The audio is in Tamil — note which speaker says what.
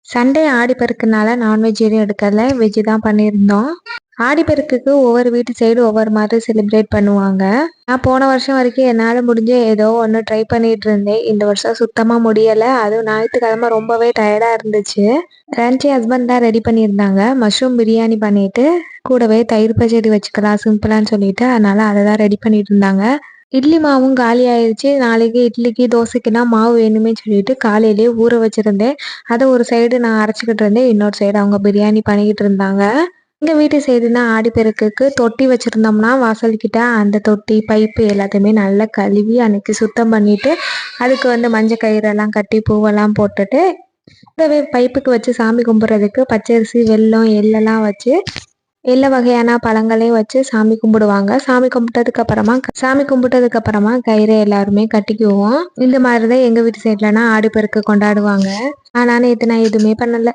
Speaker 1: சண்டே ஆடிப்பெருக்குனால நான்வெஜ் எதுவும் எடுக்கல, வெஜ் தான் பண்ணியிருந்தோம். ஆடிப்பெருக்குக்கு ஒவ்வொரு வீட்டு சைடு ஒவ்வொரு மாதிரி செலிப்ரேட் பண்ணுவாங்க. நான் போன வருஷம் வரைக்கும் என்னால் முடிஞ்ச ஏதோ ஒன்று ட்ரை பண்ணிட்டு இருந்தேன். இந்த வருஷம் சுத்தமாக முடியலை. அதுவும் ஞாயிற்றுக்கிழமை ரொம்பவே டயர்டாக இருந்துச்சு. லன்ச் ஹஸ்பண்ட் தான் ரெடி பண்ணியிருந்தாங்க. மஷ்ரூம் பிரியாணி பண்ணிட்டு கூடவே தயிர் பச்சடி வச்சுக்கலாம் சிம்பிளான்னு சொல்லிட்டு, அதனால அதை தான் ரெடி பண்ணிட்டு இருந்தாங்க. இட்லி மாவும் காலி ஆயிடுச்சு. நாளைக்கு இட்லிக்கு தோசைக்குன்னா மாவு வேணுமே சொல்லிட்டு காலையிலேயே ஊற வச்சிருந்தேன். அதை ஒரு சைடு நான் அரைச்சிக்கிட்டு இருந்தேன், இன்னொரு சைடு அவங்க பிரியாணி பண்ணிக்கிட்டு இருந்தாங்க. எங்கள் வீட்டு சைடுனா ஆடிப்பெருக்குக்கு தொட்டி வச்சுருந்தோம்னா வாசல்கிட்ட அந்த தொட்டி பைப்பு எல்லாத்தையுமே நல்லா கழுவி அன்னைக்கு சுத்தம் பண்ணிட்டு, அதுக்கு மஞ்சள் கயிறெல்லாம் கட்டி பூவெல்லாம் போட்டுட்டு, கூடவே பைப்புக்கு வச்சு சாமி கும்பிட்றதுக்கு பச்சரிசி வெல்லம் எள்ளெல்லாம் வச்சு எல்லா வகையான பழங்களையும் வச்சு சாமி கும்பிடுவாங்க. சாமி கும்பிட்டதுக்கு அப்புறமா கயிறை எல்லாருமே கட்டிக்குவோம். இந்த மாதிரி தான் எங்க வீட்டு சைட்லனா ஆடிப்பெருக்கு கொண்டாடுவாங்க. ஆனா நேத்து நான் எதுவுமே பண்ணல.